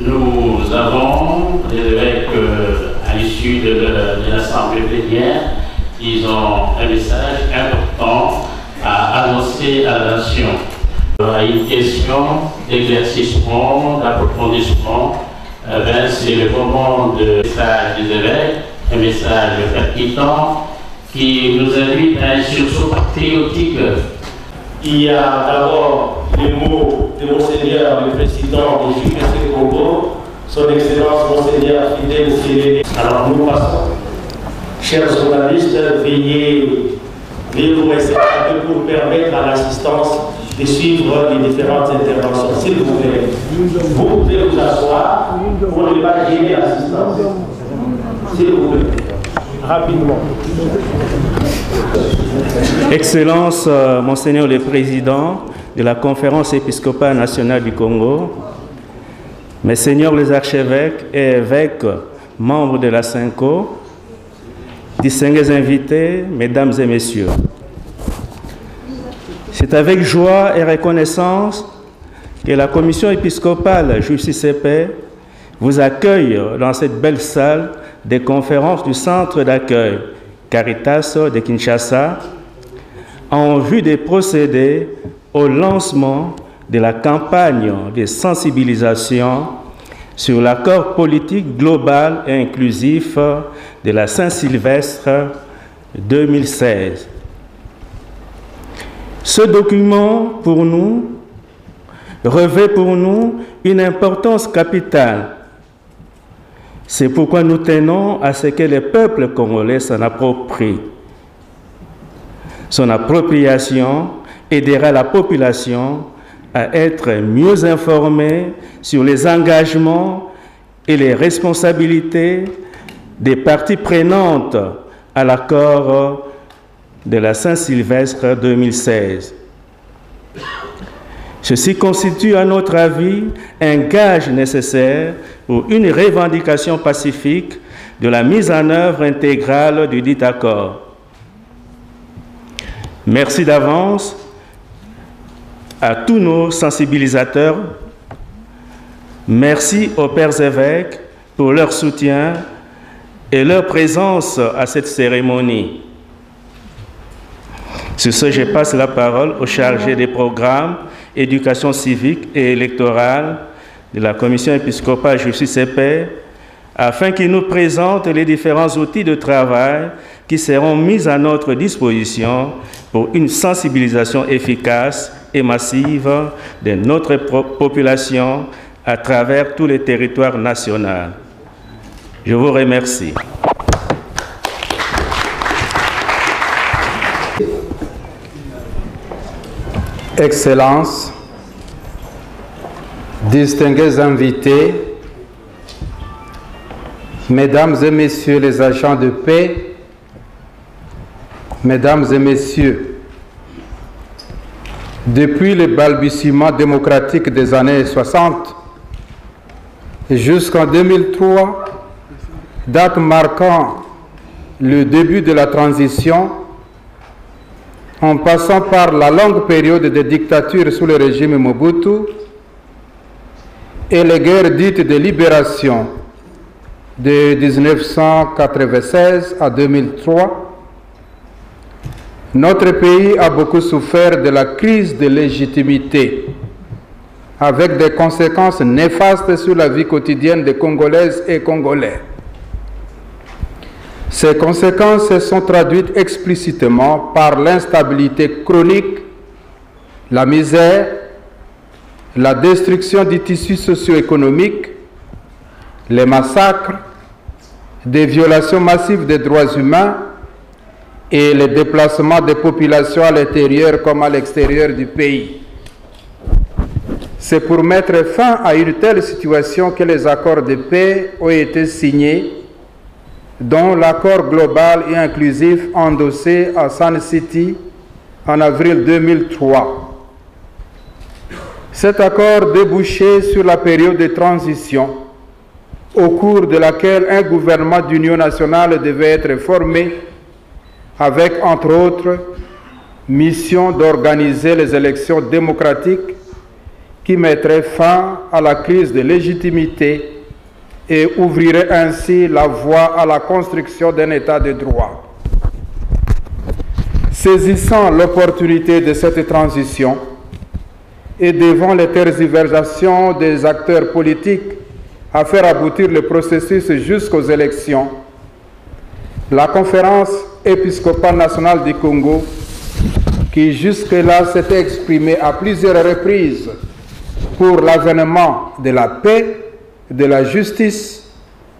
Nous avons les évêques, à l'issue de l'Assemblée plénière, ils ont un message important à annoncer à la nation. Il y aura une question d'éclaircissement, d'approfondissement. C'est le moment de message des évêques, un message percutant qui nous invite à un sursaut patriotique. Il y a d'abord les mots de Monseigneur le Président du JPC Congo, Son Excellence Monseigneur Fidèle Séléné. Alors nous passons. Chers journalistes, veuillez vous rester pour permettre à l'assistance de suivre les différentes interventions. S'il vous plaît, vous pouvez vous asseoir pour ne pas gêner l'assistance. S'il vous plaît, rapidement. Excellence, Monseigneur le Président de la Conférence épiscopale nationale du Congo, Messeigneurs les archevêques et évêques, membres de la SYNCO, distingués invités, mesdames et messieurs. C'est avec joie et reconnaissance que la Commission épiscopale Justice et Paix vous accueille dans cette belle salle des conférences du centre d'accueil Caritas de Kinshasa en vue de procéder au lancement de la campagne de sensibilisation sur l'accord politique global et inclusif de la Saint-Sylvestre 2016. Ce document, pour nous, revêt pour nous une importance capitale. C'est pourquoi nous tenons à ce que le peuple congolais s'en approprie. Son appropriation aidera la population à être mieux informée sur les engagements et les responsabilités des parties prenantes à l'accord de la Saint-Sylvestre 2016. Ceci constitue, à notre avis, un gage nécessaire pour une revendication pacifique de la mise en œuvre intégrale du dit accord. Merci d'avance à tous nos sensibilisateurs. Merci aux pères évêques pour leur soutien et leur présence à cette cérémonie. Sur ce, je passe la parole au chargé des programmes éducation civique et électorale de la Commission épiscopale Justice et Paix, afin qu'il nous présente les différents outils de travail qui seront mis à notre disposition pour une sensibilisation efficace et massive de notre population à travers tous les territoires nationaux. Je vous remercie. Excellences, distingués invités, Mesdames et Messieurs les agents de paix, Mesdames et Messieurs, depuis le balbutiement démocratique des années 60 jusqu'en 2003, date marquant le début de la transition, en passant par la longue période de dictature sous le régime Mobutu et les guerres dites de libération de 1996 à 2003, notre pays a beaucoup souffert de la crise de légitimité, avec des conséquences néfastes sur la vie quotidienne des Congolaises et Congolais. Ces conséquences se sont traduites explicitement par l'instabilité chronique, la misère, la destruction du tissu socio-économique, les massacres, des violations massives des droits humains et le déplacement des populations à l'intérieur comme à l'extérieur du pays. C'est pour mettre fin à une telle situation que les accords de paix ont été signés, dont l'accord global et inclusif endossé à Sun City en avril 2003. Cet accord débouchait sur la période de transition, au cours de laquelle un gouvernement d'union nationale devait être formé, avec, entre autres, mission d'organiser les élections démocratiques qui mettrait fin à la crise de légitimité et ouvrirait ainsi la voie à la construction d'un État de droit. Saisissant l'opportunité de cette transition et devant les tergiversations des acteurs politiques à faire aboutir le processus jusqu'aux élections, la Conférence épiscopale nationale du Congo, qui jusque-là s'était exprimée à plusieurs reprises pour l'avènement de la paix, de la justice,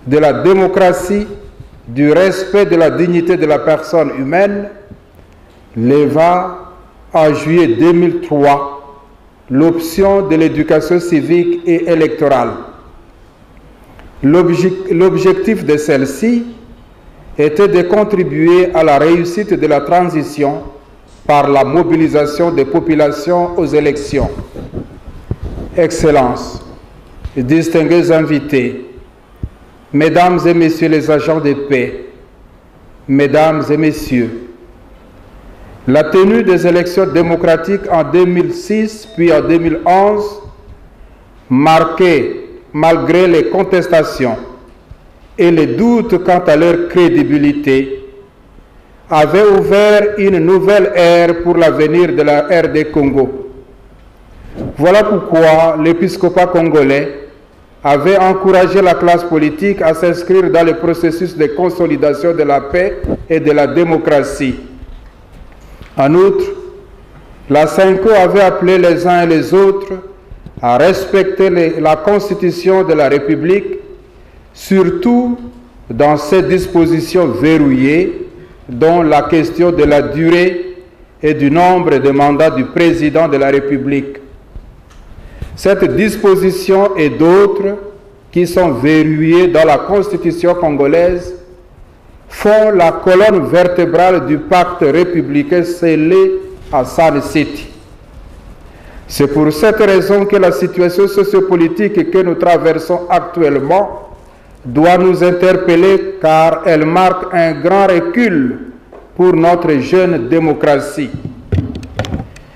de la démocratie, du respect de la dignité de la personne humaine, leva en juillet 2003 l'option de l'éducation civique et électorale. L'objectif de celle-ci était de contribuer à la réussite de la transition par la mobilisation des populations aux élections. Excellences, distingués invités, Mesdames et Messieurs les agents de paix, Mesdames et Messieurs, la tenue des élections démocratiques en 2006 puis en 2011, marquée malgré les contestations et les doutes quant à leur crédibilité, avait ouvert une nouvelle ère pour l'avenir de la RD Congo. Voilà pourquoi l'épiscopat congolais avait encouragé la classe politique à s'inscrire dans le processus de consolidation de la paix et de la démocratie. En outre, la SENCO avait appelé les uns et les autres à respecter la Constitution de la République, surtout dans ses dispositions verrouillées, dont la question de la durée et du nombre de mandats du président de la République. Cette disposition et d'autres qui sont verrouillées dans la Constitution congolaise font la colonne vertébrale du pacte républicain scellé à Sun City. C'est pour cette raison que la situation sociopolitique que nous traversons actuellement doit nous interpeller, car elle marque un grand recul pour notre jeune démocratie.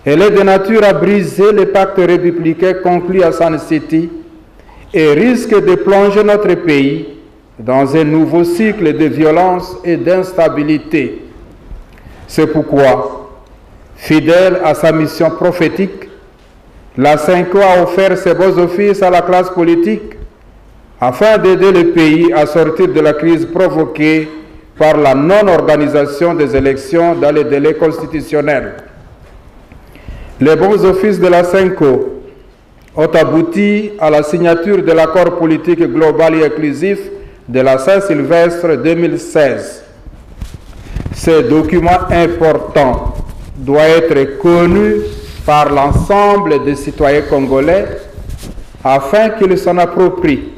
Elle est de nature à briser le pacte républicain conclu à Sun City et risque de plonger notre pays dans un nouveau cycle de violence et d'instabilité. C'est pourquoi, fidèle à sa mission prophétique, la SENCO a offert ses beaux offices à la classe politique afin d'aider le pays à sortir de la crise provoquée par la non-organisation des élections dans les délais constitutionnels. Les bons offices de la SENCO ont abouti à la signature de l'accord politique global et inclusif de la Saint-Sylvestre 2016. Ce document important doit être connu par l'ensemble des citoyens congolais afin qu'ils s'en approprient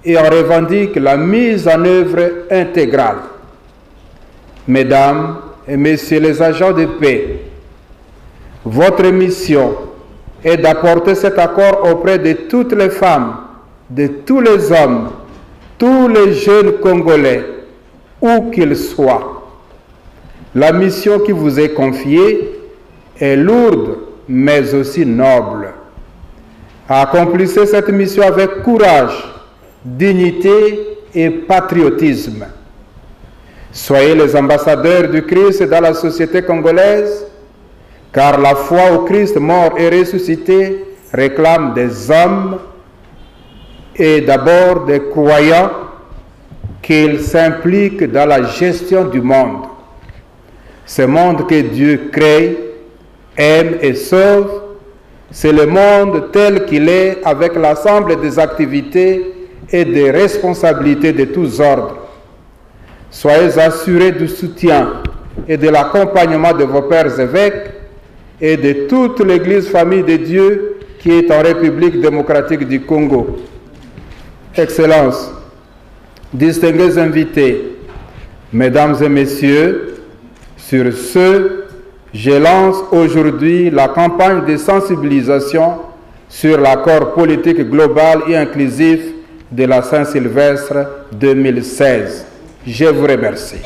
et en revendiquent la mise en œuvre intégrale. Mesdames et Messieurs les agents de paix, votre mission est d'apporter cet accord auprès de toutes les femmes, de tous les hommes, tous les jeunes Congolais, où qu'ils soient. La mission qui vous est confiée est lourde, mais aussi noble. Accomplissez cette mission avec courage, dignité et patriotisme. Soyez les ambassadeurs du Christ dans la société congolaise, car la foi au Christ mort et ressuscité réclame des hommes et d'abord des croyants qu'ils s'impliquent dans la gestion du monde. Ce monde que Dieu crée, aime et sauve, c'est le monde tel qu'il est avec l'ensemble des activités et des responsabilités de tous ordres. Soyez assurés du soutien et de l'accompagnement de vos pères évêques et de toute l'Église famille de Dieu qui est en République démocratique du Congo. Excellences, distingués invités, Mesdames et Messieurs, sur ce, je lance aujourd'hui la campagne de sensibilisation sur l'accord politique global et inclusif de la Saint-Sylvestre 2016. Je vous remercie.